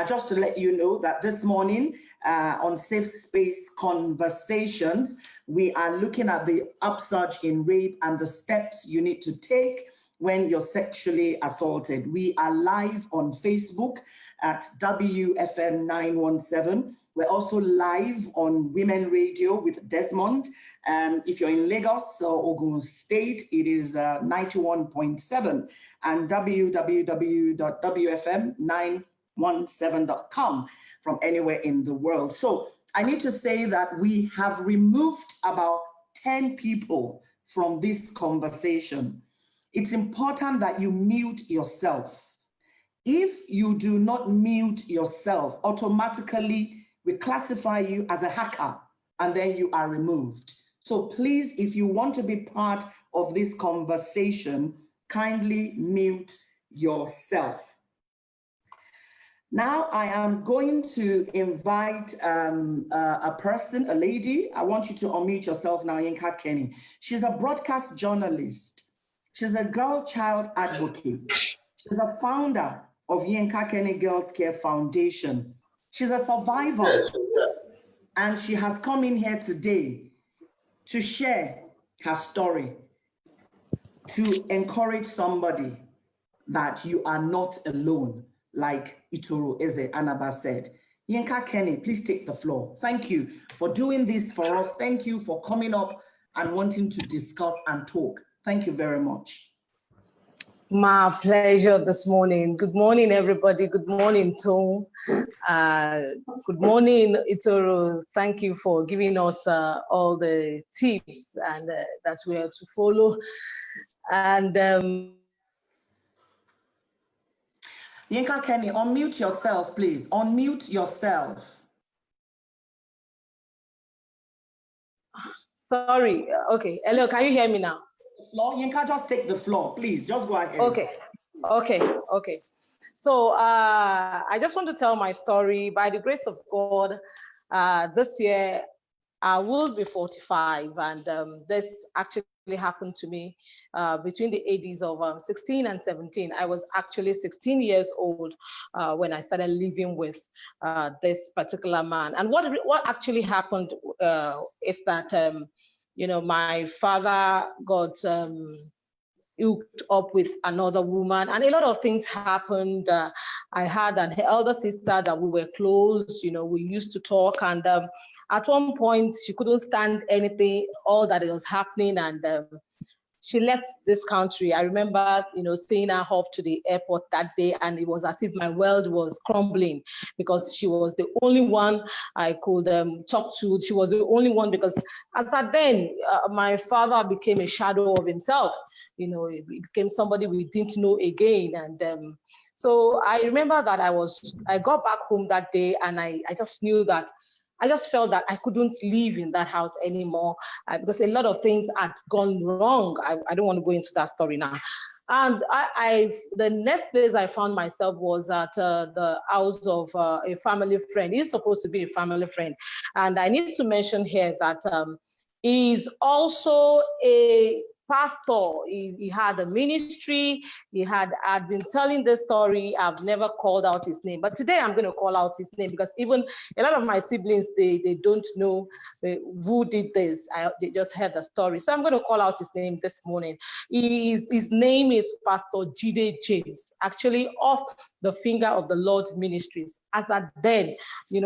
Just to let you know that this morning on Safe Space Conversations, we are looking at the upsurge in rape and the steps you need to take when you're sexually assaulted. We are live on Facebook at WFM 917. We're also live on Women Radio with Desmond. If you're in Lagos or Ogun State, it is 91.7 and www.wfm917.com from anywhere in the world. So I need to say that we have removed about 10 people from this conversation. It's important that you mute yourself. If you do not mute yourself, automatically we classify you as a hacker and then you are removed. So please, if you want to be part of this conversation, kindly mute yourself. Now I am going to invite a person, a lady. I want you to unmute yourself now, Yinkakenny. She's a broadcast journalist. She's a girl child advocate. She's a founder of Yinkakenny Girls Care Foundation. She's a survivor, and she has come in here today to share her story, to encourage somebody that you are not alone, like Ituru Eze Anaba said. Yinkakenny, please take the floor. Thank you for doing this for us. Thank you for coming up and wanting to discuss and talk. Thank you very much. My pleasure this morning. Good morning, everybody. Good morning, Tom. Good morning, Itoro. Thank you for giving us all the tips and that we are to follow. And Yinkakenny, unmute yourself, please. Unmute yourself. Sorry. Okay. Hello, can you hear me now? Yinka, just take the floor, please. Just go ahead. Okay. So I just want to tell my story. By the grace of God, this year I will be 45, and this actually happened to me between the ages of 16 and 17. I was actually 16 years old when I started living with this particular man. And what actually happened is that my father got hooked up with another woman, and a lot of things happened. I had an elder sister that we were close, we used to talk, and at one point she couldn't stand anything, all that was happening, and she left this country. I remember, seeing her off to the airport that day, and it was as if my world was crumbling because she was the only one I could talk to. She was the only one, because as at then, my father became a shadow of himself. He became somebody we didn't know again. And so I remember that I got back home that day, and I just knew that I just felt that I couldn't live in that house anymore because a lot of things had gone wrong. I don't want to go into that story now. And the next place I found myself was at the house of a family friend. He's supposed to be a family friend. And I need to mention here that he's also a pastor. He had a ministry. He had been telling the story. I've never called out his name, but today I'm going to call out his name because even a lot of my siblings, they don't know who did this. They just heard the story. So I'm going to call out his name this morning. His name is Pastor Jide James, actually of the Finger of the Lord Ministries. As at then,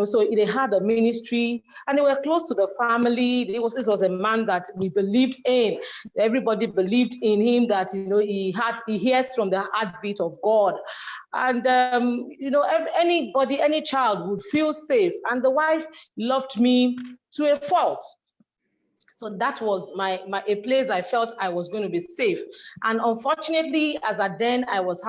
so they had a ministry and they were close to the family. This was a man that we believed in. Everybody believed in him, that he hears from the heartbeat of God, and any child would feel safe, and the wife loved me to a fault. So that was a place I felt I was going to be safe. And unfortunately, as at then, I was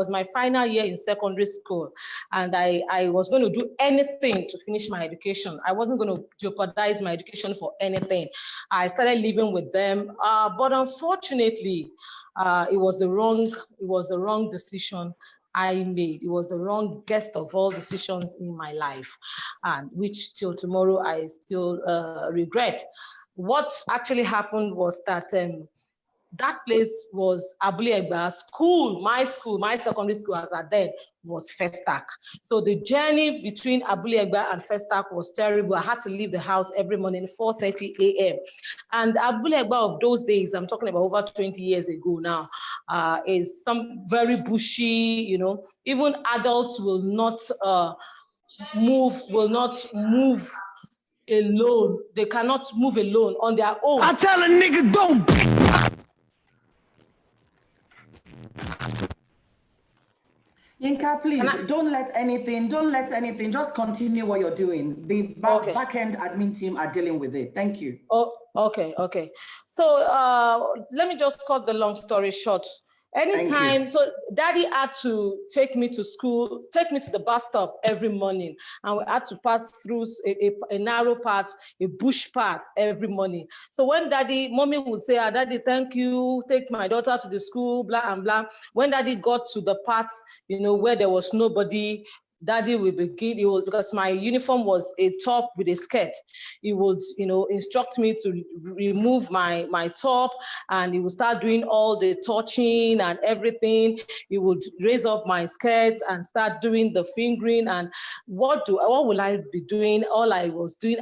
my final year in secondary school, and I was going to do anything to finish my education. I wasn't going to jeopardize my education for anything. I started living with them, but unfortunately, it was the wrong decision I made. It was the wrongest of all decisions in my life, and which till tomorrow I still regret. What actually happened was that that place was Abule Egba. My secondary school as at then was Festac. So the journey between Abule Egba and Festac was terrible. I had to leave the house every morning, 4:30 a.m. And Abule Egba of those days, I'm talking about over 20 years ago now, is some very bushy, you know, even adults will not move alone. They cannot move alone on their own. I tell a nigga don't. Yinka, please don't let anything, just continue what you're doing. The back-end admin team are dealing with it. Thank you. Oh, okay. So let me just cut the long story short. Anytime, so daddy had to take me to school, take me to the bus stop every morning, and we had to pass through a narrow path, a bush path every morning. So when mommy would say, daddy, thank you, take my daughter to the school, blah and blah. When daddy got to the path, you know, where there was nobody, daddy will begin, because my uniform was a top with a skirt. He would, you know, instruct me to remove my top, and he would start doing all the touching and everything. He would raise up my skirts and start doing the fingering. And what will I be doing? All I was doing,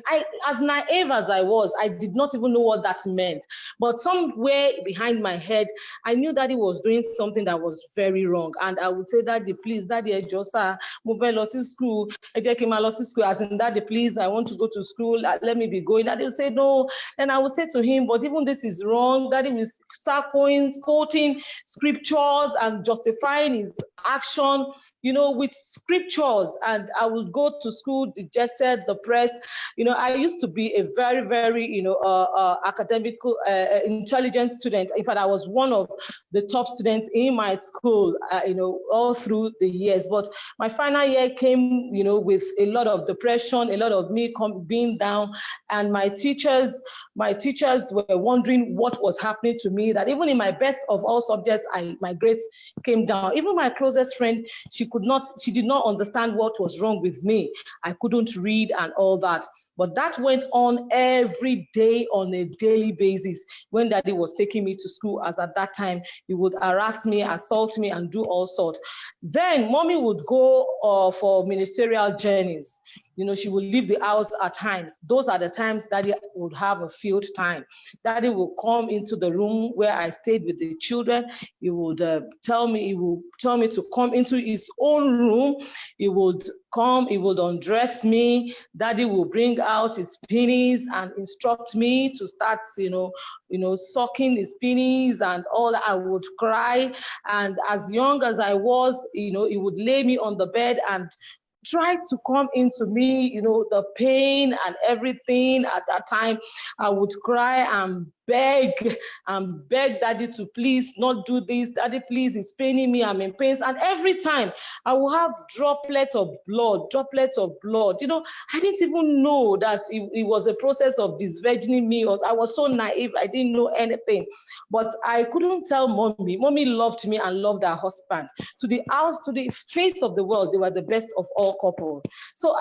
as naive as I was, I did not even know what that meant. But somewhere behind my head, I knew that he was doing something that was very wrong. And I would say, daddy, please, daddy, just move school, as in, daddy, please, I want to go to school, let me be going. Daddy will say no. And I will say to him, but even this is wrong. Daddy will start quoting scriptures and justifying his action, you know, with scriptures. And I would go to school dejected, depressed. You know, I used to be a very, very, you know, academical, intelligent student. In fact, I was one of the top students in my school, you know, all through the years. But my final year came, you know, with a lot of depression, a lot of me being down, and my teachers were wondering what was happening to me, that even in my best of all subjects, my grades came down. Even my closest friend, she did not understand what was wrong with me. I couldn't read and all that. But that went on every day on a daily basis. When daddy was taking me to school, as at that time, he would harass me, assault me, and do all sorts. Then mommy would go for ministerial journeys. You know, she would leave the house at times. Those are the times daddy would have a field time. Daddy would come into the room where I stayed with the children. He would tell me to come into his own room. He would come, he would undress me. Daddy will bring out his pennies and instruct me to start, you know, sucking his pennies and all that. I would cry. And as young as I was, you know, he would lay me on the bed and try to come into me, you know, the pain and everything. At that time, I would cry and beg daddy to please not do this. Daddy, please, it's paining me, I'm in pain. And every time I will have droplets of blood. You know, I didn't even know that it was a process of disvirgining me. I was so naive, I didn't know anything. But I couldn't tell mommy. Mommy loved me and loved her husband. To the face of the world, they were the best of all couples. So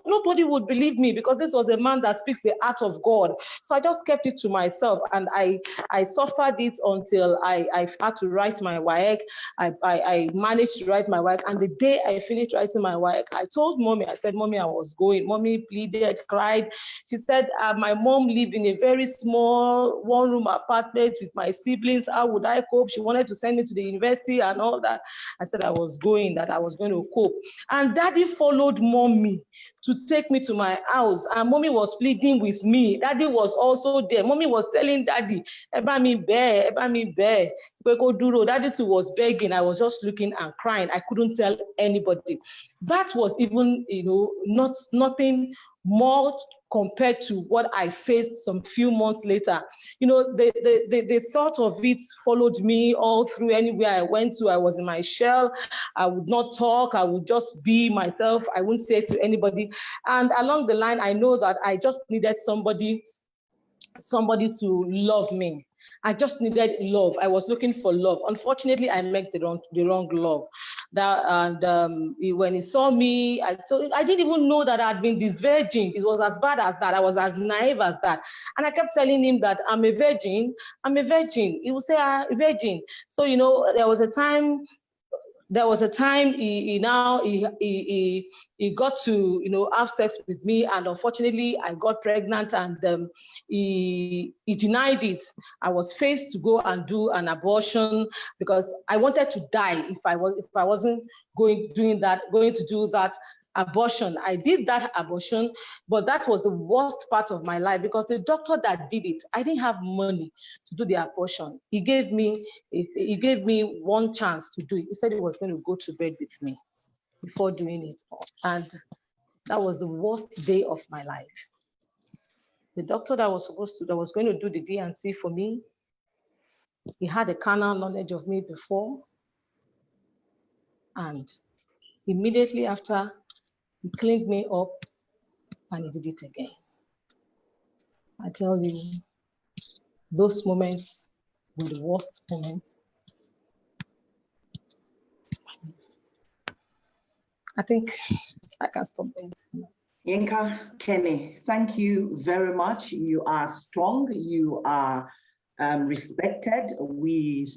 nobody would believe me, because this was a man that speaks the art of God. So I just kept it to myself. And I suffered it until I had to write my WAEC. I managed to write my WAEC. And the day I finished writing my WAEC, I told mommy, I said, mommy, I was going. Mommy pleaded, cried. She said, my mom lived in a very small one-room apartment with my siblings. How would I cope? She wanted to send me to the university and all that. I said I was going to cope. And daddy followed mommy to take me to my house. And mommy was pleading with me. Daddy was also there. Mommy was telling daddy, Eba mi bear. Daddy too was begging. I was just looking and crying. I couldn't tell anybody. That was even, you know, nothing more compared to what I faced some few months later. You know, the thought of it followed me all through. Anywhere I went to, I was in my shell. I would not talk. I would just be myself. I wouldn't say to anybody. And along the line, I know that I just needed somebody to love me. I just needed love. I was looking for love. Unfortunately, I met the wrong love. When he saw me, I didn't even know that I'd been this virgin. It was as bad as that. I was as naive as that. And I kept telling him that I'm a virgin. I'm a virgin. He would say, a virgin. So, there was a time he got to have sex with me, and unfortunately I got pregnant, and he denied it. I was faced to go and do an abortion because I wanted to die if I wasn't going to do that abortion. I did that abortion, but that was the worst part of my life because the doctor that did it, I didn't have money to do the abortion. He gave me one chance to do it. He said he was going to go to bed with me before doing it. And that was the worst day of my life. The doctor that was going to do the D&C for me, he had a carnal knowledge of me before. And immediately after, he cleaned me up and he did it again. I tell you, those moments were the worst moments. I think I can stop there. Yinkakenny, thank you very much. You are strong. You are respected. We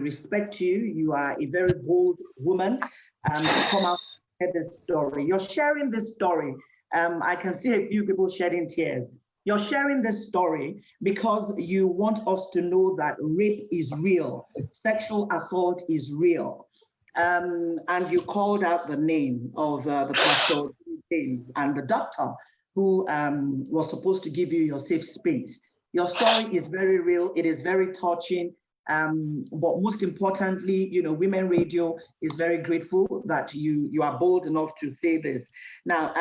respect you. You are a very bold woman to come out and share this story. You're sharing this story. I can see a few people shedding tears. You're sharing this story because you want us to know that rape is real, sexual assault is real. And you called out the name of the pastor James and the doctor who was supposed to give you your safe space. Your story is very real. It is very touching. But most importantly, Women Radio is very grateful that you are bold enough to say this. Now,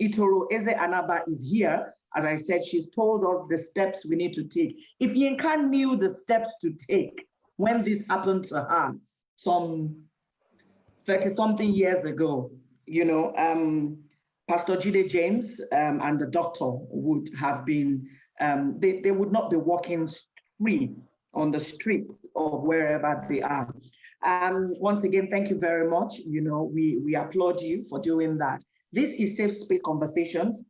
Itoro Eze Anaba is here. As I said, she's told us the steps we need to take. If Yinka knew the steps to take when this happened to her some 30-something years ago, Pastor Jide James and the doctor would have been, they would not be walking free on the streets of wherever they are. Once again, thank you very much. We applaud you for doing that. This is Safe Space Conversations.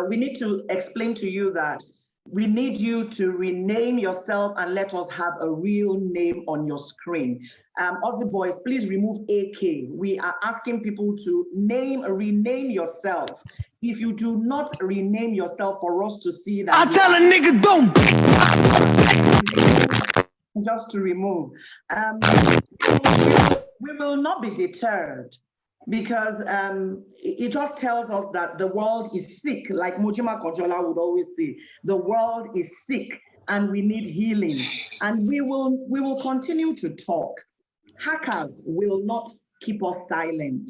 We need to explain to you that we need you to rename yourself and let us have a real name on your screen. Aussie boys, please remove AK. We are asking people to rename yourself. If you do not rename yourself for us to see that, I tell a nigga don't. Just to remove. We will not be deterred, because it just tells us that the world is sick, like Mojima Kojola would always say. The world is sick and we need healing. And we will continue to talk. Hackers will not keep us silent.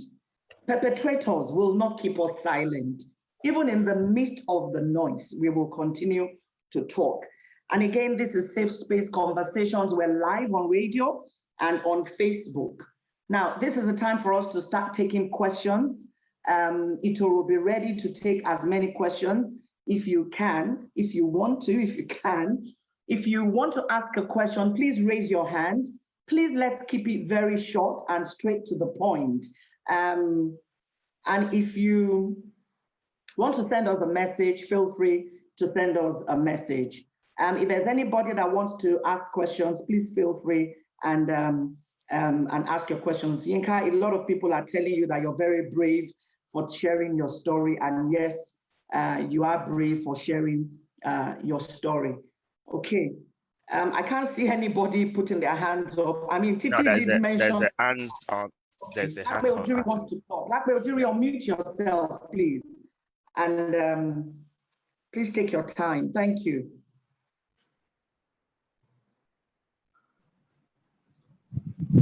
Perpetrators will not keep us silent. Even in the midst of the noise, we will continue to talk. And again, this is Safe Space Conversations. We're live on radio and on Facebook. Now, this is the time for us to start taking questions. Ito will be ready to take as many questions if you can, if you want to, if you can. If you want to ask a question, please raise your hand. Please, let's keep it very short and straight to the point. And if you want to send us a message, feel free to send us a message. If there's anybody that wants to ask questions, please feel free and ask your questions. Yinka, a lot of people are telling you that you're very brave for sharing your story. And yes, you are brave for sharing your story. Okay. I can't see anybody putting their hands up. I mean, Titi did mention. There's a hand on. There's a hand on. Lakme wants to talk. Lakme Ojiri, unmute yourself, please. And please take your time. Thank you.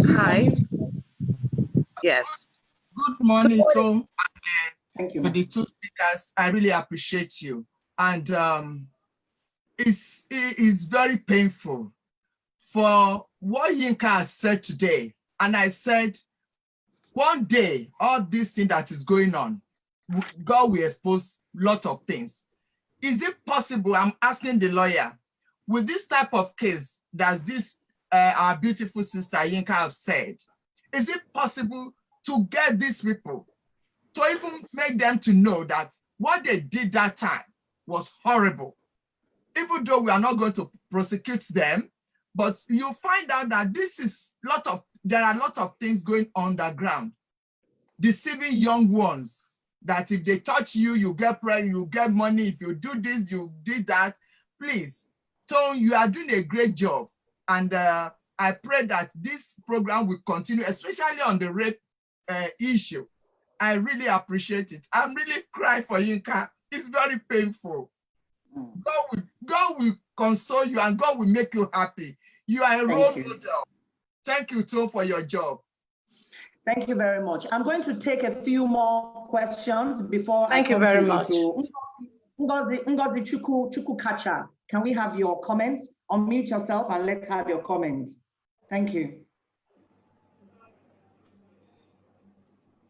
Hi. Yes. Good morning, Tom. Thank you. For the two speakers, I really appreciate you. And it's very painful for what Yinka has said today. And I said, one day, all this thing that is going on, God will expose a lot of things. Is it possible, I'm asking the lawyer, with this type of case, does this our beautiful sister Yinka have said, is it possible to get these people to even make them to know that what they did that time was horrible? Even though we are not going to prosecute them, but you find out that there are a lot of things going on the ground, deceiving young ones, that if they touch you, you get pregnant, you get money. If you do this, you did that. Please. So you are doing a great job. And I pray that this program will continue, especially on the rape issue. I really appreciate it. I'm really crying for Yinka. It's very painful. God will console you and God will make you happy. You are a role model. Thank you, too, for your job. Thank you very much. I'm going to take a few more questions before Thank you very much. Ngozi Chukwukacha, can we have your comments? Unmute yourself and let's have your comments. Thank you.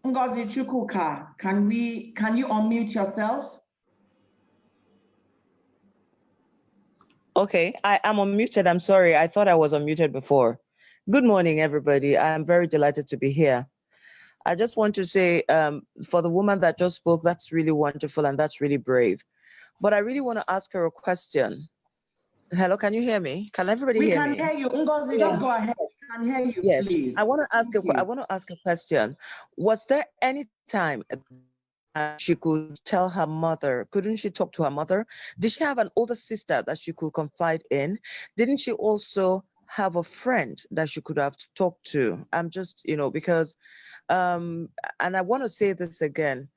Ngozi Chukwuka, can you unmute yourself? Okay, I am unmuted. I'm sorry. I thought I was unmuted before. Good morning, everybody. I'm very delighted to be here. I just want to say, for the woman that just spoke, that's really wonderful and that's really brave. But I really want to ask her a question. Hello, can you hear me? Can everybody hear me? We can hear you. Ngozi, just go ahead. We can hear you, yes. Please. I want to ask a question. Was there any time she could tell her mother? Couldn't she talk to her mother? Did she have an older sister that she could confide in? Didn't she also have a friend that she could have talked to? I'm just, because, and I want to say this again,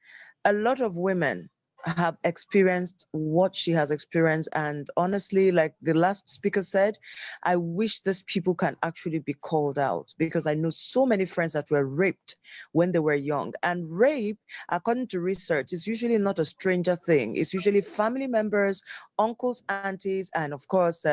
a lot of women have experienced what she has experienced. And honestly, like the last speaker said, I wish these people can actually be called out, because I know so many friends that were raped when they were young. And rape, according to research, is usually not a stranger thing. It's usually family members, uncles, aunties, and of course,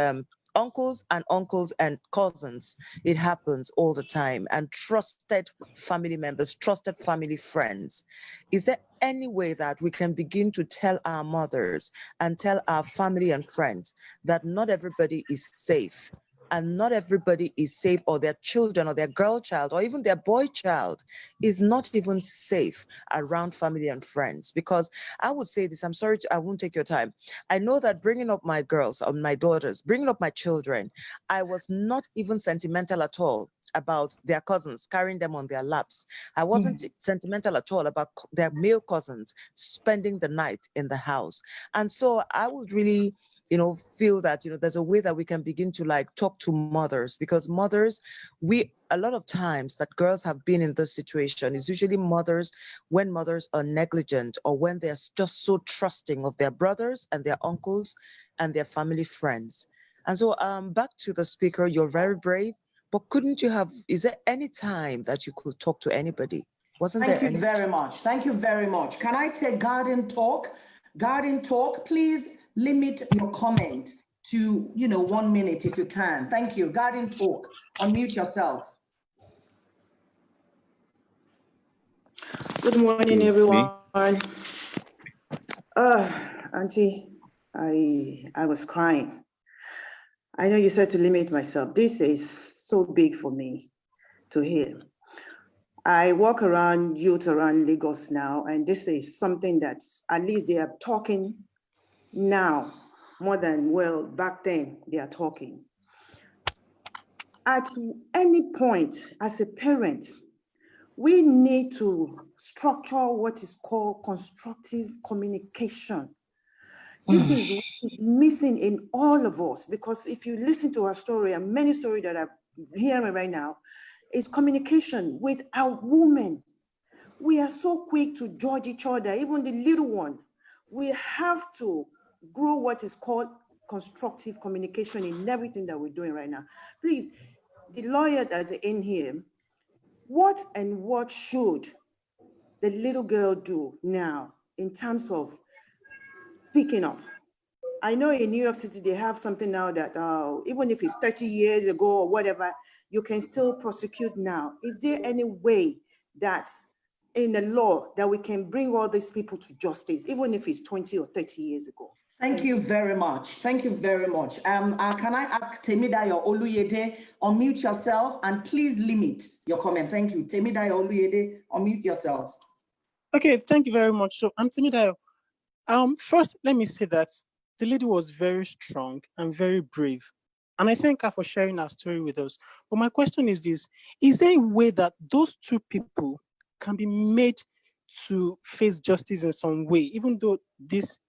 uncles and cousins. It happens all the time. And trusted family members, trusted family friends. Is there any way that we can begin to tell our mothers and tell our family and friends that not everybody is safe, and not everybody is safe, or their children or their girl child or even their boy child is not even safe around family and friends? Because I would say this, I'm sorry, I won't take your time. I know that bringing up my girls or my daughters, bringing up my children, I was not even sentimental at all about their cousins, carrying them on their laps. I wasn't sentimental at all about their male cousins spending the night in the house. And so I would really, feel that, there's a way that we can begin to talk to mothers, because mothers, a lot of times that girls have been in this situation is usually mothers, when mothers are negligent or when they're just so trusting of their brothers and their uncles and their family friends. And so back to the speaker, you're very brave, but is there any time that you could talk to anybody? Thank you very much. Thank you very much. Can I take Garden Talk? Garden Talk, please limit your comment to 1 minute if you can. Thank you. Garden Talk, unmute yourself. Good morning, everyone. Auntie, I was crying. I know you said to limit myself. This is so big for me to hear. I walk around youth around Lagos now, and this is something that at least they are talking now more than, well, back then they are talking. At any point, as a parent, we need to structure what is called constructive communication. This is what is missing in all of us, because if you listen to our story, and many stories that I'm hearing right now, is communication with our women. We are so quick to judge each other, even the little one. We have to grow what is called constructive communication in everything that we're doing right now. Please, the lawyer that's in here, what should the little girl do now in terms of picking up? I know in New York City, they have something now that even if it's 30 years ago or whatever, you can still prosecute now. Is there any way that's in the law that we can bring all these people to justice, even if it's 20 or 30 years ago? Thank you very much. Thank you very much. Can I ask Temidayo Oluyede, unmute yourself and please limit your comment. Thank you. Temidayo Oluyede, unmute yourself. Okay, thank you very much. So I'm Temidayo. First, let me say that the lady was very strong and very brave. And I thank her for sharing her story with us. But my question is this: is there a way that those two people can be made to face justice in some way, even though this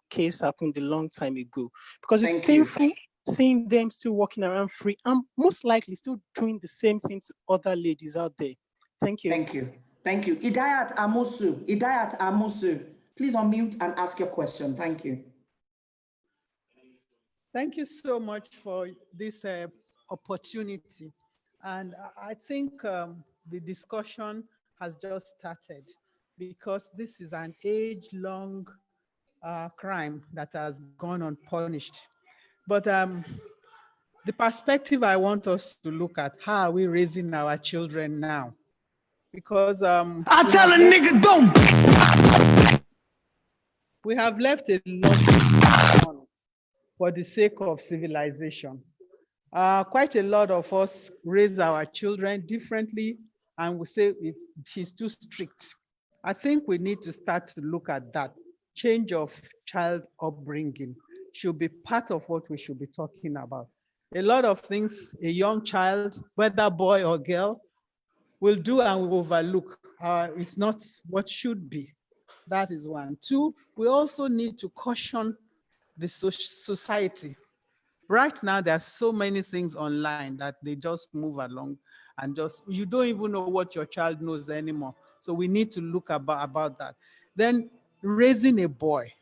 case happened a long time ago? Because it's painful seeing them still walking around free and most likely still doing the same thing to other ladies out there. Thank you. Thank you. Thank you. Idayat Amusu, please unmute and ask your question. Thank you. Thank you so much for this opportunity. And I think the discussion has just started because this is an age-long crime that has gone unpunished. But the perspective I want us to look at, how are we raising our children now? Because I tell a nigga don't. We have left a lot for the sake of civilization. Quite a lot of us raise our children differently, and we say she's too strict. I think we need to start to look at that. Change of child upbringing should be part of what we should be talking about. A lot of things a young child, whether boy or girl, will do and will overlook. It's not what should be. That is one. Two, we also need to caution the society. Right now, there are so many things online that they just move along and you don't even know what your child knows anymore. So we need to look about that. Then raising a boy.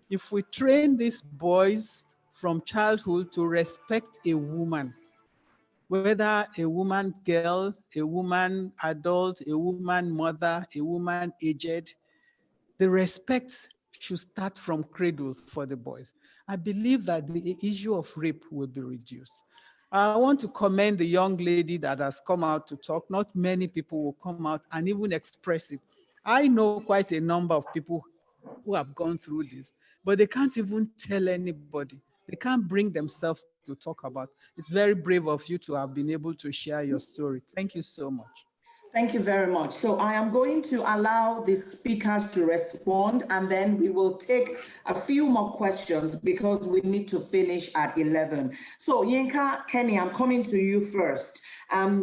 If we train these boys from childhood to respect a woman, whether a woman girl, a woman adult, a woman mother, a woman aged, the respect should start from cradle for the boys. I believe that the issue of rape will be reduced. I want to commend the young lady that has come out to talk. Not many people will come out and even express it. I know quite a number of people who have gone through this, but they can't even tell anybody. They can't bring themselves to talk about. It's very brave of you to have been able to share your story. Thank you so much. Thank you very much. So I am going to allow the speakers to respond, and then we will take a few more questions because we need to finish at 11. So Yinkakenny, I'm coming to you first.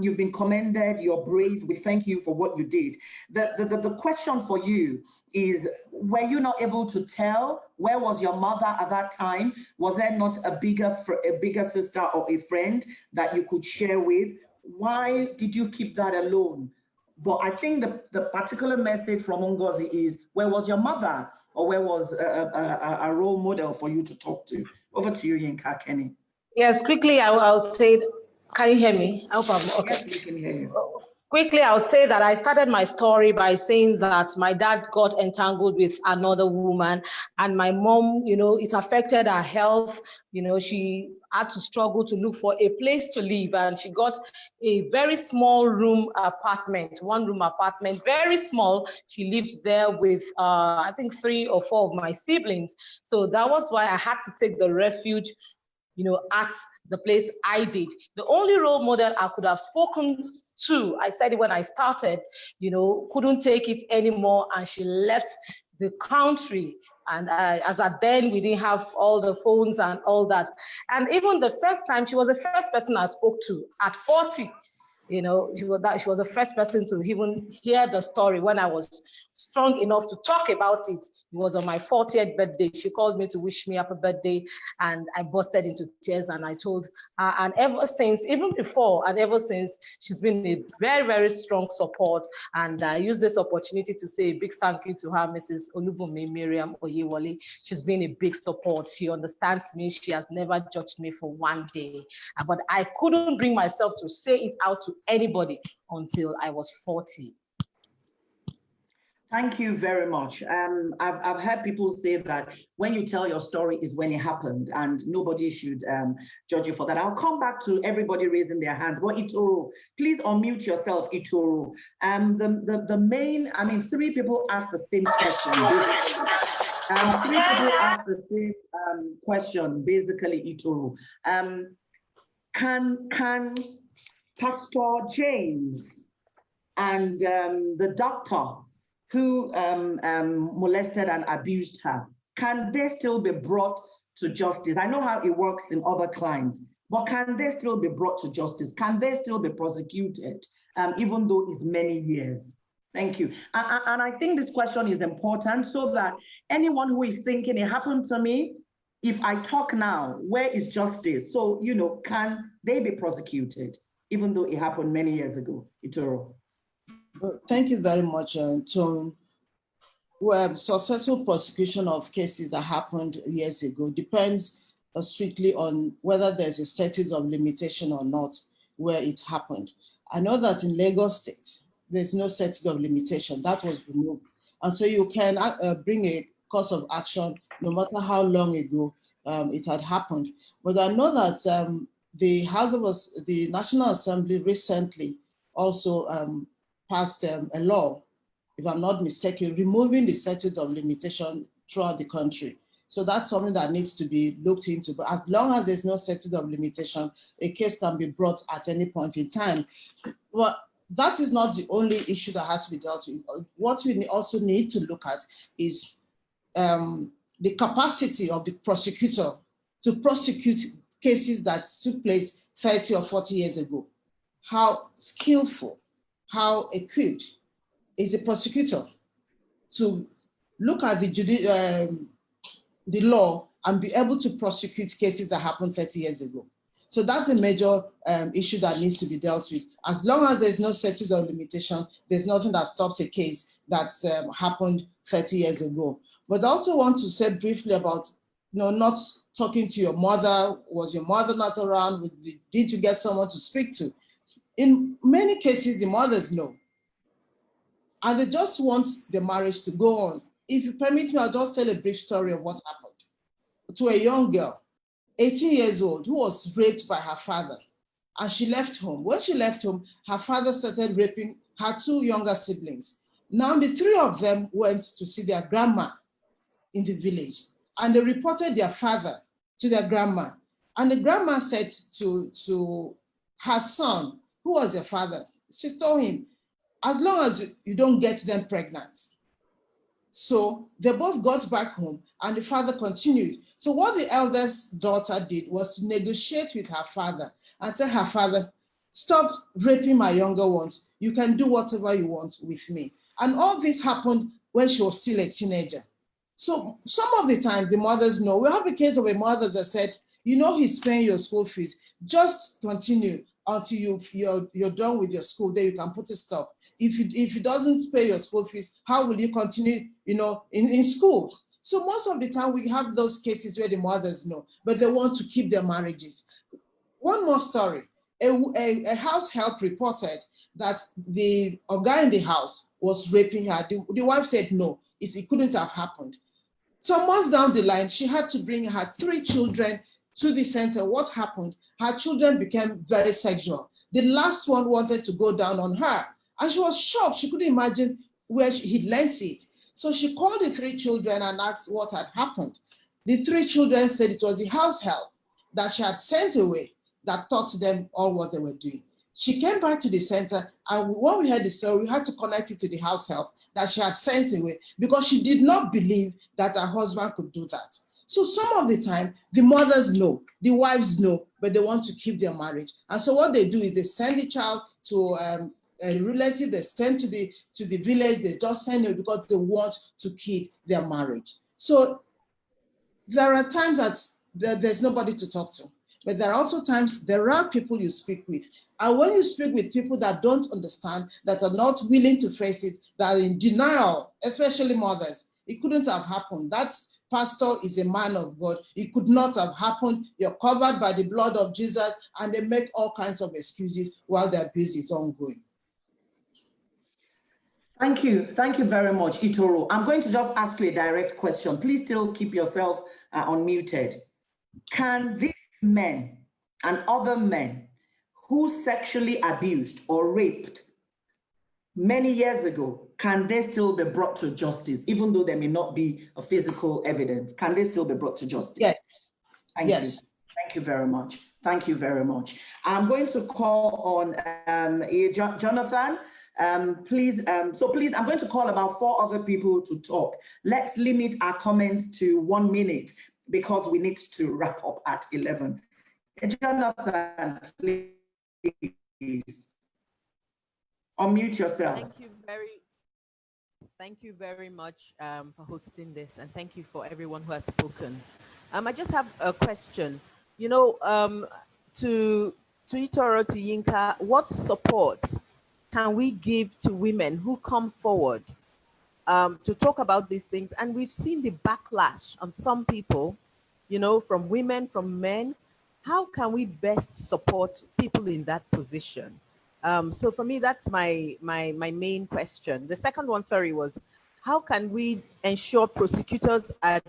You've been commended, you're brave. We thank you for what you did. The question for you is, were you not able to tell? Where was your mother at that time? Was there not a bigger sister or a friend that you could share with? Why did you keep that alone? But I think the particular message from Ngozi is, where was your mother? Or where was a role model for you to talk to? Over to you, Yinkakenny. Yes, quickly, I would say, can you hear me? I hope I'm okay. Yes, we can hear you. Quickly, I would say that I started my story by saying that my dad got entangled with another woman, and my mom, it affected her health. She had to struggle to look for a place to live, and she got a very small one-room apartment, very small. She lived there with, I think, 3 or 4 of my siblings. So that was why I had to take the refuge at the place I did. The only role model I could have spoken to, I said it when I started, couldn't take it anymore, and she left the country. And as at then, we didn't have all the phones and all that. And even the first time, she was the first person I spoke to at 40. She was the first person to even hear the story when I was strong enough to talk about it. It was on my 40th birthday. She called me to wish me happy birthday, and I busted into tears, and I told her, and ever since, even before, and ever since, she's been a very, very strong support. And I use this opportunity to say a big thank you to her, Mrs. Olubunmi Miriam Oyewole. She's been a big support. She understands me. She has never judged me for one day. But I couldn't bring myself to say it out to anybody until I was 40. Thank you very much. I've heard people say that when you tell your story is when it happened, and nobody should judge you for that. I'll come back to everybody raising their hands. But Itoro, please unmute yourself, Itoro. The main, 3 people asked the same question. Three people asked the same question, basically, Itoro. Can Pastor James and the doctor who molested and abused her, can they still be brought to justice? I know how it works in other clients, but can they still be brought to justice? Can they still be prosecuted, even though it's many years? Thank you. And I think this question is important so that anyone who is thinking it happened to me, if I talk now, where is justice? So, you know, can they be prosecuted, even though it happened many years ago? Itoro. Thank you very much, Tone. Well, successful prosecution of cases that happened years ago depends strictly on whether there's a statute of limitation or not where it happened. I know that in Lagos State, there's no statute of limitation. That was removed. And so you can bring a cause of action no matter how long ago it had happened. But I know that the National Assembly recently also passed a law, if I'm not mistaken, removing the statute of limitation throughout the country. So that's something that needs to be looked into. But as long as there's no statute of limitation, a case can be brought at any point in time. But that is not the only issue that has to be dealt with. What we also need to look at is the capacity of the prosecutor to prosecute cases that took place 30 or 40 years ago. How skillful, how equipped is a prosecutor to look at the law and be able to prosecute cases that happened 30 years ago. So that's a major issue that needs to be dealt with. As long as there's no statute of limitation, there's nothing that stops a case that's happened 30 years ago. But I also want to say briefly about, not talking to your mother. Was your mother not around? Did you get someone to speak to? In many cases, the mothers know. And they just want the marriage to go on. If you permit me, I'll just tell a brief story of what happened to a young girl, 18 years old, who was raped by her father. And she left home. When she left home, her father started raping her two younger siblings. Now the three of them went to see their grandma in the village. And they reported their father to their grandma. And the grandma said to her son, who was their father, she told him, as long as you don't get them pregnant. So they both got back home and the father continued. So what the eldest daughter did was to negotiate with her father and tell her father, stop raping my younger ones. You can do whatever you want with me. And all this happened when she was still a teenager. So some of the time the mothers know. We have a case of a mother that said, he's paying your school fees. Just continue until you're done with your school, then you can put a stop. If he doesn't pay your school fees, how will you continue, in school? So most of the time we have those cases where the mothers know, but they want to keep their marriages. One more story. A house help reported that the guy in the house was raping her. The wife said no, it couldn't have happened. So months down the line, she had to bring her 3 children to the center. What happened? Her children became very sexual. The last one wanted to go down on her. And she was shocked. She couldn't imagine where he'd learned it. So she called the 3 children and asked what had happened. The 3 children said it was the house help that she had sent away that taught them all what they were doing. She came back to the center, and when we heard the story, we had to connect it to the house help that she had sent away because she did not believe that her husband could do that. So some of the time, the mothers know, the wives know, but they want to keep their marriage. And so what they do is they send the child to a relative, they send to the village, they just send it because they want to keep their marriage. So there are times that there's nobody to talk to, but there are also times there are people you speak with. And when you speak with people that don't understand, that are not willing to face it, that are in denial, especially mothers, it couldn't have happened. That pastor is a man of God. It could not have happened. You're covered by the blood of Jesus, and they make all kinds of excuses while their abuse is ongoing. Thank you. Thank you very much, Itoro. I'm going to just ask you a direct question. Please still keep yourself unmuted. Can these men and other men who sexually abused or raped many years ago, can they still be brought to justice, even though there may not be a physical evidence? Can they still be brought to justice? Yes. Thank you. Thank you very much. Thank you very much. I'm going to call on Jonathan. Please, I'm going to call about 4 other people to talk. Let's limit our comments to 1 minute because we need to wrap up at 11. Jonathan, please. Unmute yourself. Thank you very much for hosting this, and thank you for everyone who has spoken. I just have a question. You know, to Itoro, to Yinka, what support can we give to women who come forward to talk about these things? And we've seen the backlash on some people, you know, from women, from men. How can we best support people in that position? So for me, that's my main question. The second one, sorry, was how can we ensure prosecutors are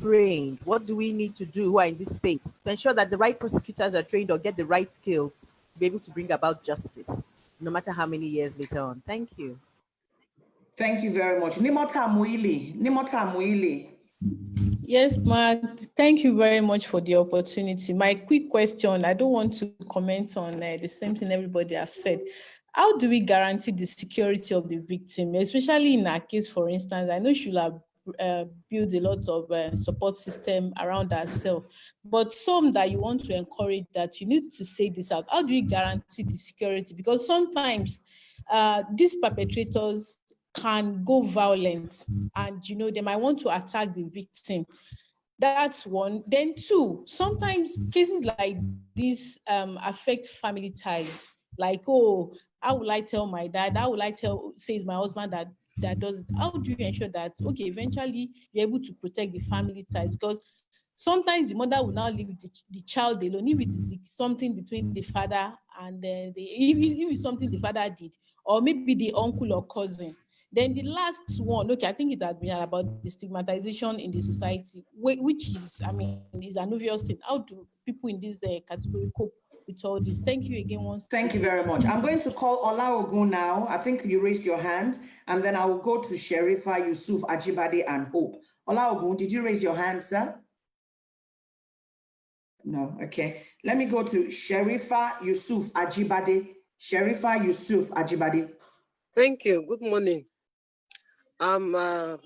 trained? What do we need to do who are in this space to ensure that the right prosecutors are trained or get the right skills to be able to bring about justice, no matter how many years later on? Thank you. Thank you very much. Nimota Muili. Yes, Ma. Thank you very much for the opportunity. My quick question, I don't want to comment on the same thing everybody has said. How do we guarantee the security of the victim, especially in our case, for instance? I know she'll have built a lot of support system around herself, but some that you want to encourage that you need to say this out. How do we guarantee the security? Because sometimes these perpetrators can go violent and, you know, they might want to attack the victim. That's one. Then 2, sometimes cases like this affect family ties. Like, oh, how will I tell my dad? How will I say it's my husband that does it? How do you ensure that, okay, eventually you're able to protect the family ties? Because sometimes the mother will now leave the child alone if it is something between the father and if it's something the father did, or maybe the uncle or cousin. Then the last one, okay, I think it has been about the stigmatization in the society, which is, I mean, is an obvious thing. How do people in this category cope with all this? Thank you again once. Thank you very much. I'm going to call Olaogun now. I think you raised your hand, and then I will go to Sherifa, Yusuf, Ajibade, and Hope. Olaogun, did you raise your hand, sir? No, okay. Let me go to Sherifa, Yusuf, Ajibade. Sherifa, Yusuf, Ajibade. Thank you. Good morning. I'm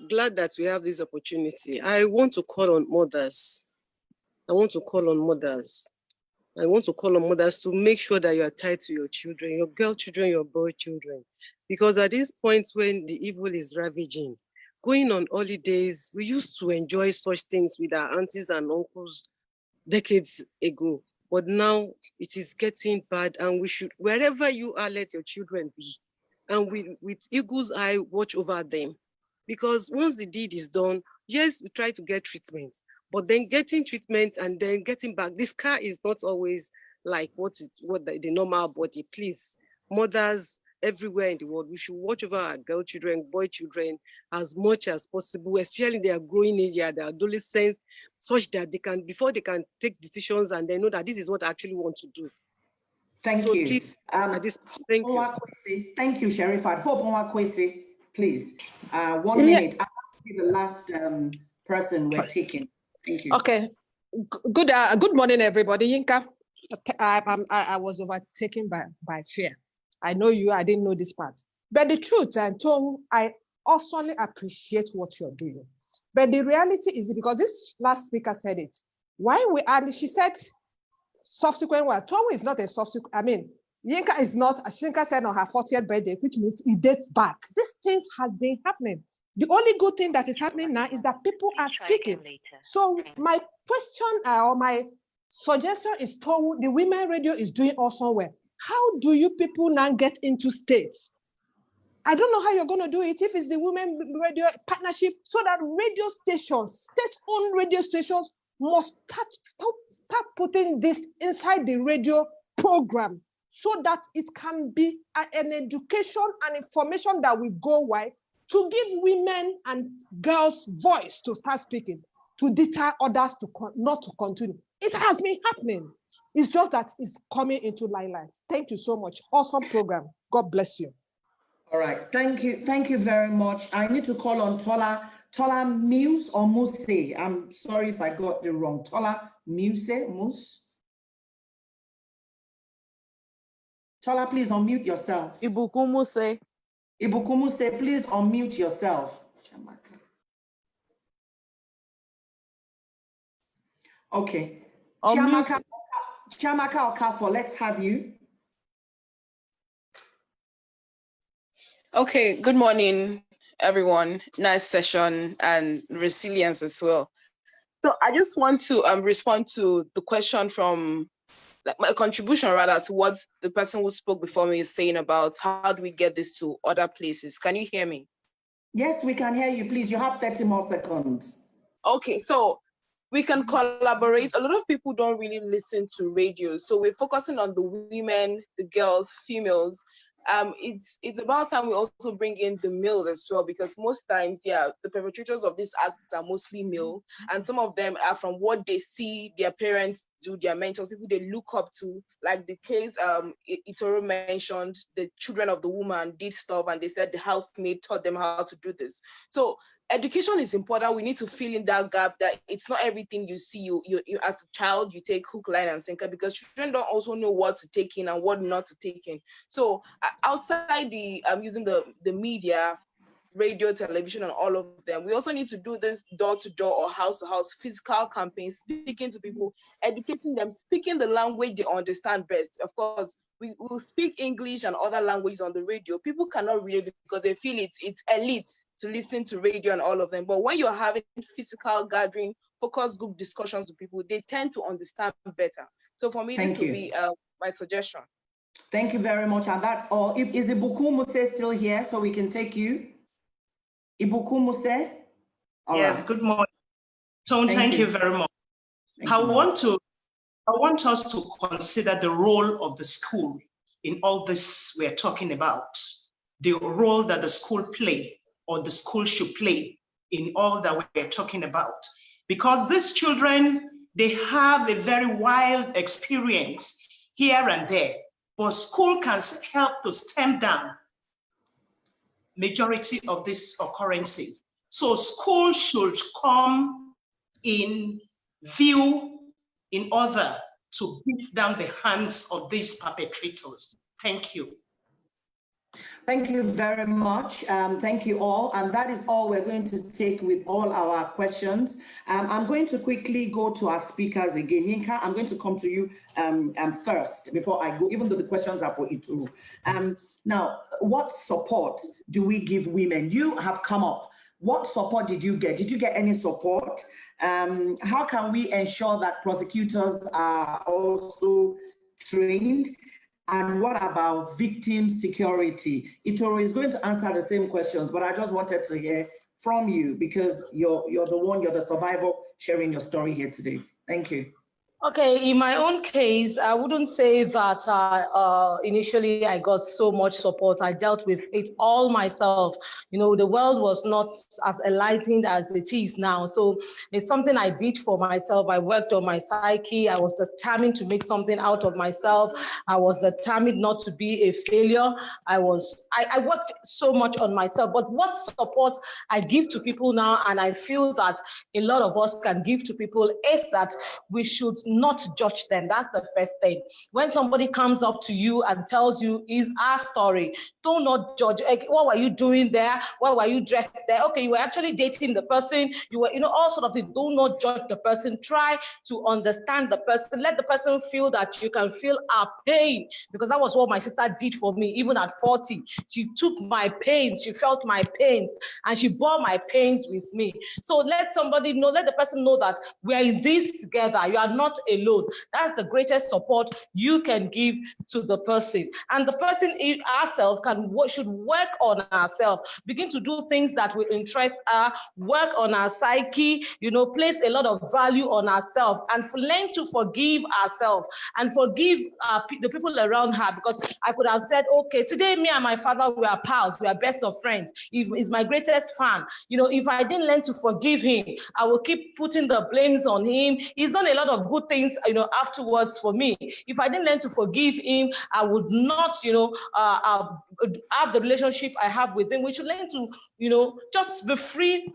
glad that we have this opportunity. I want to call on mothers. I want to call on mothers to make sure that you are tied to your children, your girl children, your boy children. Because at this point when the evil is ravaging, going on holidays, we used to enjoy such things with our aunties and uncles decades ago. But now it is getting bad, and we should, wherever you are, let your children be. And with eagle's eye, watch over them. Because once the deed is done, yes, we try to get treatment, but then getting treatment and then getting back, this scar is not always like what the normal body. Please, mothers everywhere in the world, we should watch over our girl children, boy children as much as possible, especially their growing age, their adolescents, such that they can, before they can take decisions and they know that this is what I actually want to do. Thank you. Please, thank you. Thank you, Sherifa. Hope Onwakwesi, please. 1 minute. I'll be the last person we're taking. Thank you. Okay. Good morning, everybody. Yinka, I was overtaken by fear. I know you, I didn't know this part. But the truth, and Tom, I also appreciate what you're doing. But the reality is, because this last speaker said it, she said, subsequent one, Tom is not a subsequent, I mean, Yinka is not, as Yinka said, on her 40th birthday, which means it dates back. These things have been happening. The only good thing that is happening now is that people are speaking. So my question or my suggestion is to the women radio is doing also well. How do you people now get into states? I don't know how you're going to do it if it's the women radio partnership, so that radio stations, state-owned radio stations must start putting this inside the radio program so that it can be an education and information that will go wide to give women and girls voice to start speaking, to deter others not to continue. It has been happening. It's just that it's coming into limelight. Thank you so much. Awesome program. God bless you. All right, thank you very much. I need to call on Tola Muse or Muse. I'm sorry if I got it wrong. Tola Muse. Tola, please unmute yourself. Ibukumuse. Ibukumuse, please unmute yourself. Okay. Chiamaka Okafo, let's have you. Okay, good morning, everyone. Nice session and resilience as well. So I just want to respond to the question from, like, my contribution rather, to what the person who spoke before me is saying about how do we get this to other places. Can you hear me? Yes, we can hear you. Please, you have 30 more seconds. Okay, so we can collaborate. A lot of people don't really listen to radio, so we're focusing on the women, the girls, females. It's about time we also bring in the males as well, because most times, yeah, the perpetrators of this act are mostly male, and some of them are from what they see their parents do, their mentors, people they look up to, like the case Itoro mentioned, the children of the woman did stuff and they said the housemaid taught them how to do this. So education is important. We need to fill in that gap, that it's not everything you see. You as a child, you take hook, line, and sinker, because children don't also know what to take in and what not to take in. So outside the using the media, radio, television, and all of them, we also need to do this door-to-door or house-to-house physical campaigns, speaking to people, educating them, speaking the language they understand best. Of course, we will speak English and other languages on the radio. People cannot read it because they feel it's elite to listen to radio and all of them. But when you're having physical gathering, focus group discussions with people, they tend to understand better. So for me, this would be my suggestion. Thank you very much. And that's all. Is Ibukumuse still here so we can take you? Ibukumuse? Yes, good morning. Tom, thank you very much. I want us to consider the role of the school in all this we're talking about, the role that the school play or the school should play in all that we're talking about. Because these children, they have a very wild experience here and there, but school can help to stem down majority of these occurrences. So school should come in view in order to beat down the hands of these perpetrators. Thank you. Thank you very much. Thank you all. And that is all we're going to take with all our questions. I'm going to quickly go to our speakers again. Yinka, I'm going to come to you first before I go, even though the questions are for Ituru. Now, what support do we give women? You have come up. What support did you get? Did you get any support? How can we ensure that prosecutors are also trained? And what about victim security? Itoro is going to answer the same questions, but I just wanted to hear from you because you're the survivor sharing your story here today. Thank you. Okay, in my own case, I wouldn't say that initially I got so much support. I dealt with it all myself. You know, the world was not as enlightened as it is now. So it's something I did for myself. I worked on my psyche. I was determined to make something out of myself. I was determined not to be a failure. I worked so much on myself. But what support I give to people now, and I feel that a lot of us can give to people, is that we should not judge them. That's the first thing. When somebody comes up to you and tells you is our story, do not judge. What were you doing there? Why were you dressed there? Okay, you were actually dating the person. You were, all sort of things. Do not judge the person. Try to understand the person. Let the person feel that you can feel our pain, because that was what my sister did for me. Even at 40, she took my pains. She felt my pains, and she bore my pains with me. So let somebody know. Let the person know that we are in this together. You are not alone. That's the greatest support you can give to the person. And the person ourselves should work on ourselves, begin to do things that will interest her, work on our psyche, place a lot of value on ourselves, and learn to forgive ourselves and forgive the people around her. Because I could have said, okay, today me and my father, we are pals, we are best of friends. He's my greatest fan. If I didn't learn to forgive him, I will keep putting the blames on him. He's done a lot of good things things, afterwards for me. If I didn't learn to forgive him, I would not, have the relationship I have with him. We should learn to, just be free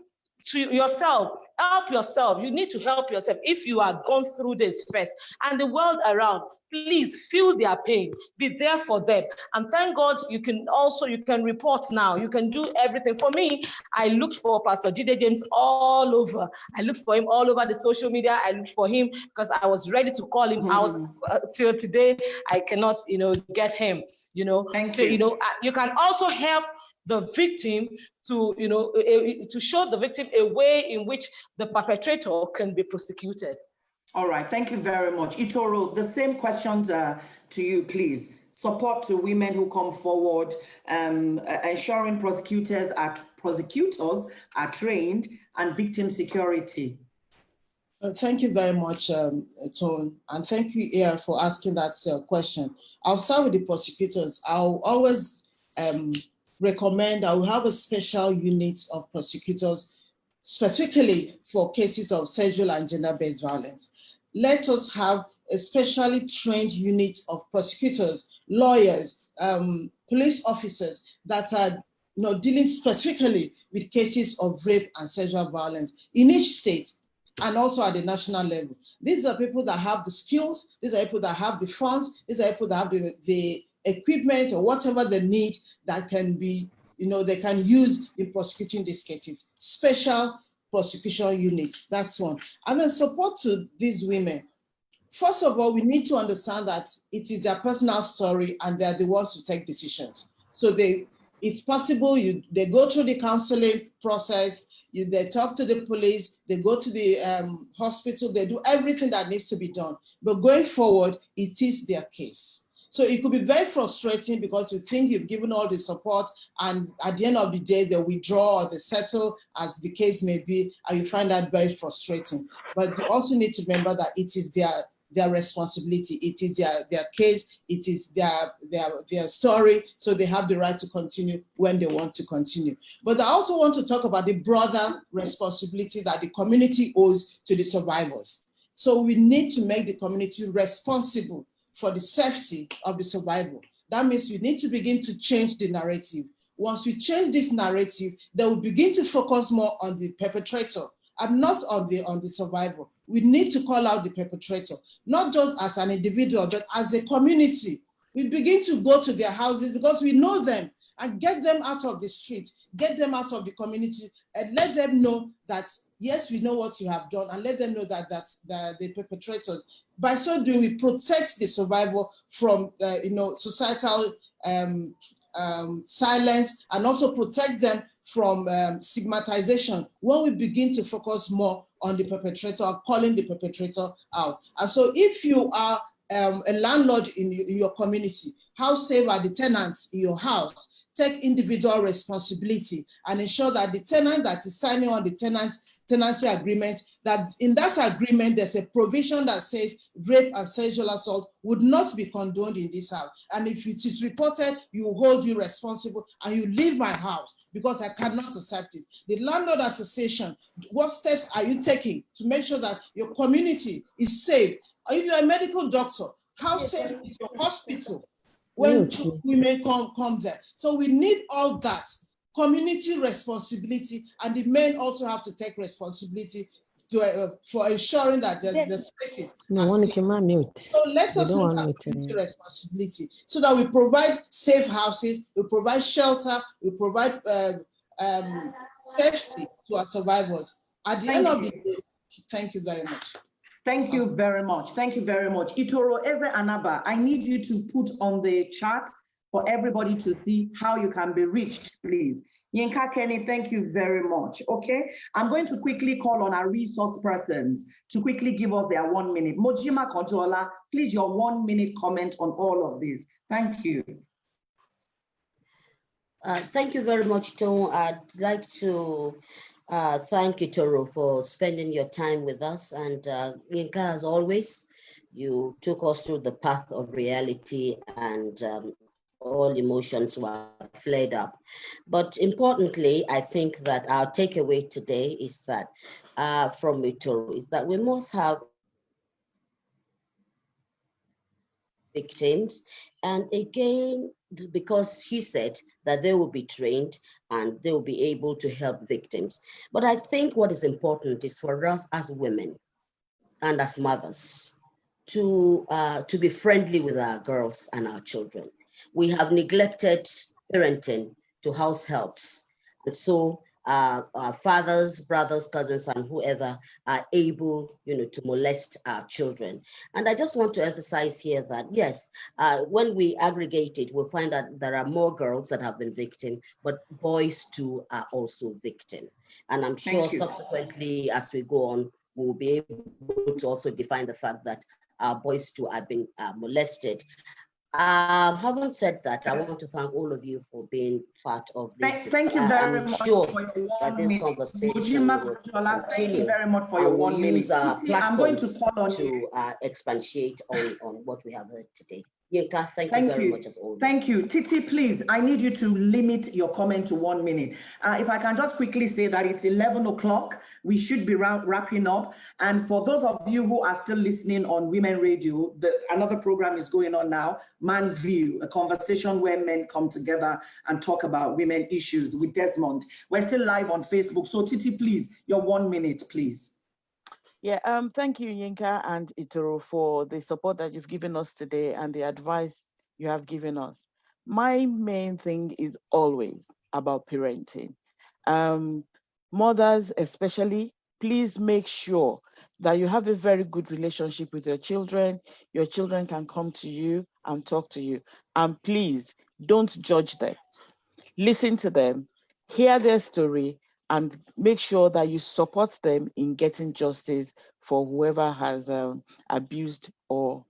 to yourself. Help yourself. You need to help yourself if you are gone through this first. And the world around, please feel their pain. Be there for them. And thank God you can report now. You can do everything. For me, I looked for Pastor Jide James all over. I looked for him all over the social media. I looked for him because I was ready to call him out. Till today, I cannot, get him. Thank you. You can also help the victim to, to show the victim a way in which the perpetrator can be prosecuted. All right, thank you very much. Itoro, the same questions to you, please. Support to women who come forward, ensuring prosecutors are trained, and victim security. Thank you very much, Tone, and thank you, Ear, for asking that question. I'll start with the prosecutors. I'll always recommend that we have a special unit of prosecutors specifically for cases of sexual and gender-based violence. Let us have a specially trained unit of prosecutors, lawyers, police officers that are dealing specifically with cases of rape and sexual violence in each state and also at the national level. These are people that have the skills, these are people that have the funds, these are people that have the equipment or whatever they need that can be, they can use in prosecuting these cases. Special prosecution units, that's one. And then support to these women. First of all, we need to understand that it is their personal story and they're the ones to take decisions. So it's possible they go through the counseling process, they talk to the police, they go to the hospital, they do everything that needs to be done. But going forward, it is their case. So it could be very frustrating because you think you've given all the support and at the end of the day, they withdraw or they settle as the case may be, and you find that very frustrating. But you also need to remember that it is their responsibility. It is their case, it is their story, so they have the right to continue when they want to continue. But I also want to talk about the broader responsibility that the community owes to the survivors. So we need to make the community responsible for the safety of the survivor. That means we need to begin to change the narrative. Once we change this narrative, they will begin to focus more on the perpetrator and not on the survivor. We need to call out the perpetrator, not just as an individual, but as a community. We begin to go to their houses because we know them and get them out of the street, get them out of the community, and let them know that, yes, we know what you have done, and let them know that that's the perpetrators. By so doing, we protect the survivor from societal silence, and also protect them from stigmatization when we begin to focus more on the perpetrator and calling the perpetrator out. And so if you are a landlord in your community, how safe are the tenants in your house? Take individual responsibility and ensure that the tenant that is signing on the tenancy agreement, that in that agreement, there's a provision that says rape and sexual assault would not be condoned in this house. And if it is reported, you hold you responsible and you leave my house because I cannot accept it. The landlord association, what steps are you taking to make sure that your community is safe? Or if you're a medical doctor, how safe is your hospital when women come there? So we need all that. Community responsibility, and the men also have to take responsibility for ensuring that the spaces are safe. So let us look at community responsibility so that we provide safe houses, we provide shelter, we provide safety to our survivors. At the end of the day, thank you very much. Thank you very much. Thank you very much. Itoro Eze Anaba, I need you to put on the chat for everybody to see how you can be reached, please. Yinkakenny, thank you very much. Okay, I'm going to quickly call on our resource persons to quickly give us their 1 minute. Mojima Kojola, please, your 1 minute comment on all of this. Thank you. Thank you very much, Tom. I'd like to thank Itoro for spending your time with us. And Yinka, as always, you took us through the path of reality, and all emotions were flared up. But importantly, I think that our takeaway today is that from Itoro is that we must have victims. And again, because she said that they will be trained and they will be able to help victims. But I think what is important is for us as women and as mothers to be friendly with our girls and our children. We have neglected parenting to house helps. And so our fathers, brothers, cousins, and whoever are able, to molest our children. And I just want to emphasize here that, yes, when we aggregate it, we'll find that there are more girls that have been victim, but boys too are also victim. And I'm sure subsequently, as we go on, we'll be able to also define the fact that boys too have been molested. Having said that, I want to thank all of you for being part of this. Thank you very much sure for your that this 1 minute. conversation will continue. Thank you very much for your 1 minute. Use our Titi, I'm going to platforms call on to you. expatiate on what we have heard today. Yinka, thank you very much as always. Thank you. Titi, please, I need you to limit your comment to 1 minute. If I can just quickly say that it's 11 o'clock, we should be wrapping up. And for those of you who are still listening on Women Radio, another program is going on now, Man View, a conversation where men come together and talk about women issues with Desmond. We're still live on Facebook. So Titi, please, your 1 minute, please. Yeah, thank you, Yinka and Itoro, for the support that you've given us today and the advice you have given us. My main thing is always about parenting. Mothers especially, please make sure that you have a very good relationship with your children. Your children can come to you and talk to you. And please, don't judge them. Listen to them, hear their story, and make sure that you support them in getting justice for whoever has abused or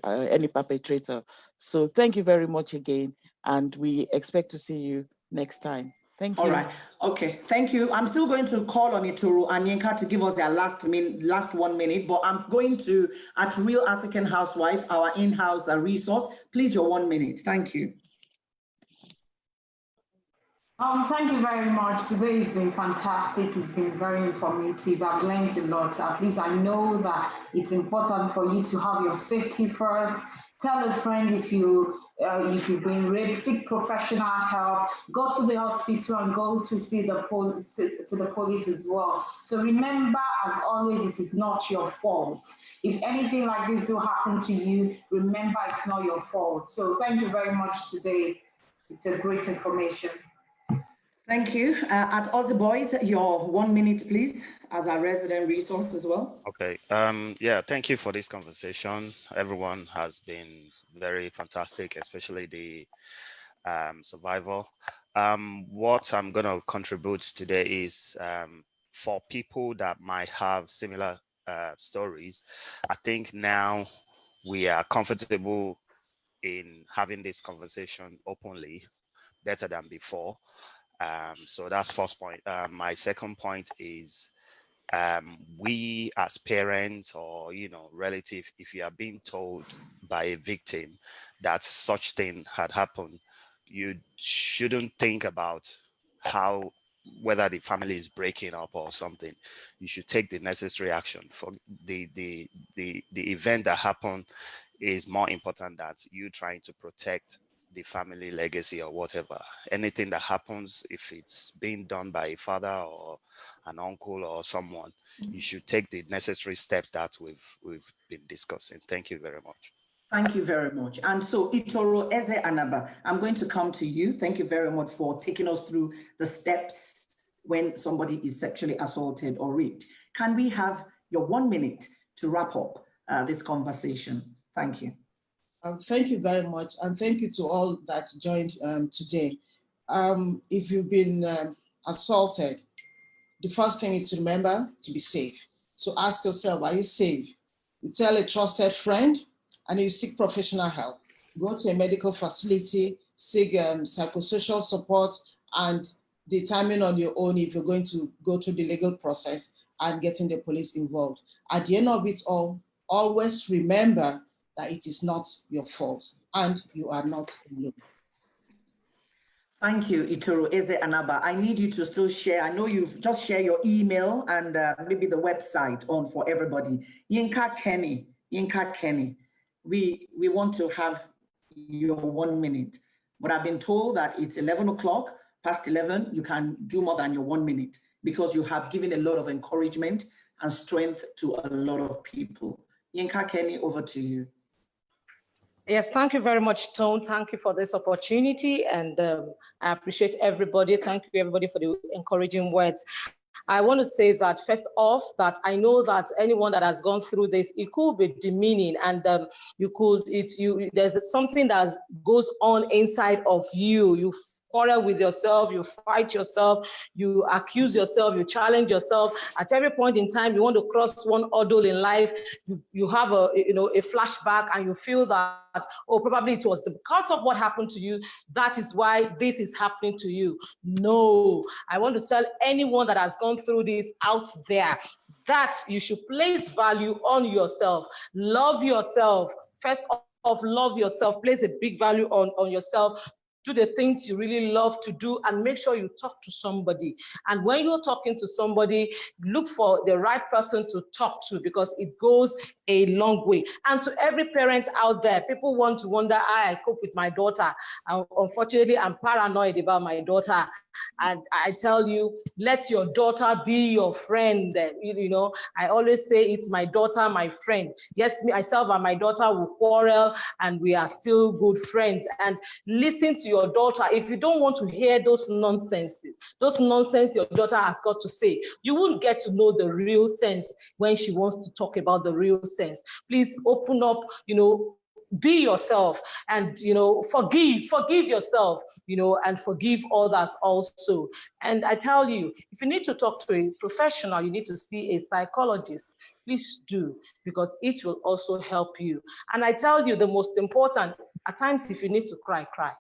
any perpetrator. So thank you very much again, and we expect to see you next time. Thank you. All right. Okay. Thank you. I'm still going to call on Ituru and Yinka to give us their last 1 minute, but I'm going to, at Real African Housewife, our in-house resource, please, your 1 minute. Thank you. Thank you very much. Today has been fantastic. It's been very informative. I've learned a lot. At least I know that it's important for you to have your safety first. Tell a friend if you've been raped, seek professional help. Go to the hospital and go to see the police as well. So remember, as always, it is not your fault. If anything like this do happen to you, remember it's not your fault. So thank you very much today. It's a great information. Thank you. At Aussie Boys, your 1 minute, please, as our resident resource as well. Okay. Yeah, thank you for this conversation. Everyone has been very fantastic, especially the survivor. What I'm going to contribute today is for people that might have similar stories. I think now we are comfortable in having this conversation openly, better than before. So that's first point. My second point is we as parents or relative, if you are being told by a victim that such thing had happened, you shouldn't think about whether the family is breaking up or something. You should take the necessary action. For the event that happened is more important than you trying to protect the family legacy or whatever. Anything that happens, if it's being done by a father or an uncle or someone, you should take the necessary steps that we've been discussing. Thank you very much. Thank you very much. And so Itoro Eze Anaba, I'm going to come to you. Thank you very much for taking us through the steps when somebody is sexually assaulted or raped. Can we have your 1 minute to wrap up this conversation? Thank you. Thank you very much. And thank you to all that joined today. If you've been assaulted, the first thing is to remember to be safe. So ask yourself, are you safe? You tell a trusted friend and you seek professional help. Go to a medical facility, seek psychosocial support, and determine on your own if you're going to go through the legal process and getting the police involved. At the end of it all, always remember that it is not your fault and you are not alone. Thank you, Itoro Eze Anaba. I need you to still share. I know you've just shared your email and maybe the website on for everybody. Yinkakenny, we want to have your 1 minute. But I've been told that it's 11 o'clock, past 11, you can do more than your 1 minute because you have given a lot of encouragement and strength to a lot of people. Yinkakenny, over to you. Yes, thank you very much, Tone. Thank you for this opportunity, and I appreciate everybody. Thank you, everybody, for the encouraging words. I want to say that first off, that I know that anyone that has gone through this, it could be demeaning, and there's something that goes on inside of you. You quarrel with yourself, you fight yourself, you accuse yourself, you challenge yourself. At every point in time, you want to cross one hurdle in life. You have a flashback, and you feel that, oh, probably it was because of what happened to you. That is why this is happening to you. No, I want to tell anyone that has gone through this out there that you should place value on yourself. Love yourself. First off, love yourself. Place a big value on yourself. Do the things you really love to do, and make sure you talk to somebody. And when you're talking to somebody, look for the right person to talk to, because it goes a long way. And to every parent out there, people want to wonder, I cope with my daughter. Unfortunately, I'm paranoid about my daughter. And I tell you, let your daughter be your friend. I always say it's my daughter, my friend. Yes, myself and my daughter will quarrel, and we are still good friends. And listen to your daughter. If you don't want to hear those nonsense your daughter has got to say, you won't get to know the real sense when she wants to talk about the real sense. Please open up, be yourself, and forgive yourself, and forgive others also. And I tell you, if you need to talk to a professional, you need to see a psychologist. Please do, because it will also help you. And I tell you, the most important, at times, if you need to cry, cry.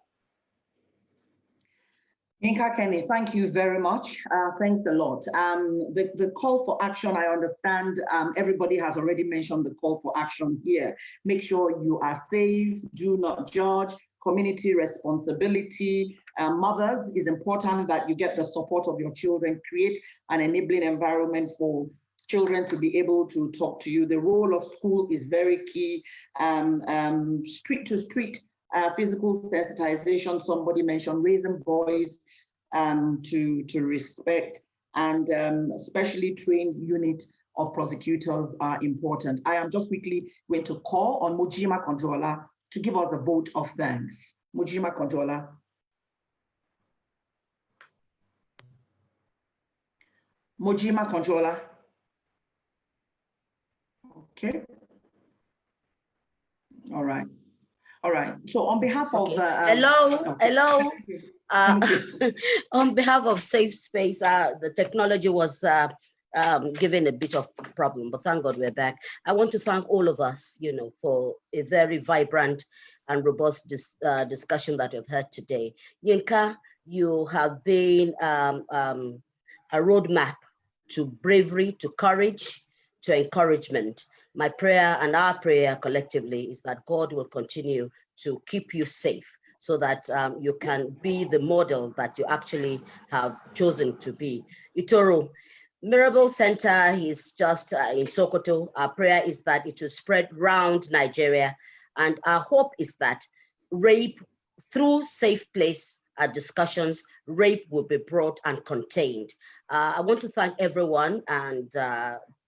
Yinkakenny, thank you very much. Thanks a lot. The call for action, I understand everybody has already mentioned the call for action here. Make sure you are safe, do not judge, community responsibility. Mothers, it's important that you get the support of your children, create an enabling environment for children to be able to talk to you. The role of school is very key. Street to street physical sensitization, somebody mentioned, raising boys to respect, and especially trained unit of prosecutors are important. I am just quickly going to call on Mujima Controller to give us a vote of thanks. Mujima Controller. Mujima Controller. Okay. All right. All right. So on behalf of hello. On behalf of Safe Space, the technology was given a bit of problem, but thank God we're back. I want to thank all of us, for a very vibrant and robust discussion that we've had today. Yinka, you have been a roadmap to bravery, to courage, to encouragement. My prayer and our prayer collectively is that God will continue to keep you safe, so that you can be the model that you actually have chosen to be. Itoro, Mirabel Center is just in Sokoto. Our prayer is that it will spread around Nigeria. And our hope is that rape, through Safe Place discussions, rape will be brought and contained. I want to thank everyone, and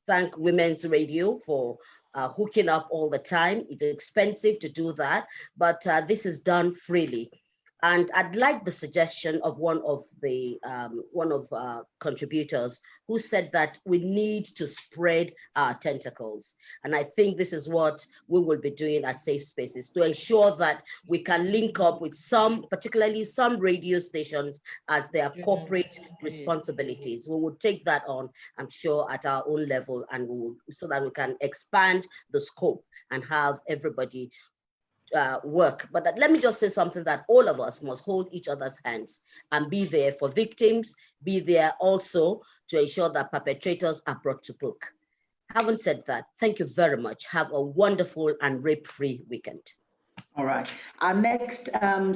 thank Women's Radio for hooking up all the time. It's expensive to do that, but this is done freely. And I'd like the suggestion of one of contributors who said that we need to spread our tentacles. And I think this is what we will be doing at Safe Spaces, to ensure that we can link up with particularly some radio stations as their corporate responsibilities. We will take that on, I'm sure, at our own level, and so that we can expand the scope and have everybody work. But let me just say something, that all of us must hold each other's hands and be there for victims, be there also to ensure that perpetrators are brought to book. Having said that, thank you very much. Have a wonderful and rape-free weekend. All right. Our next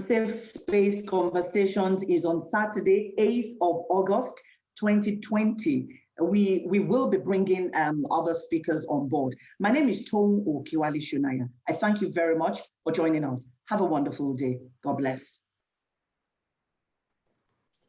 Safe Space Conversations is on Saturday, 8th of August, 2020. we will be bringing other speakers on board. My name is Tom Okiwali Shunaya. I thank you very much for joining us. Have a wonderful day. God bless.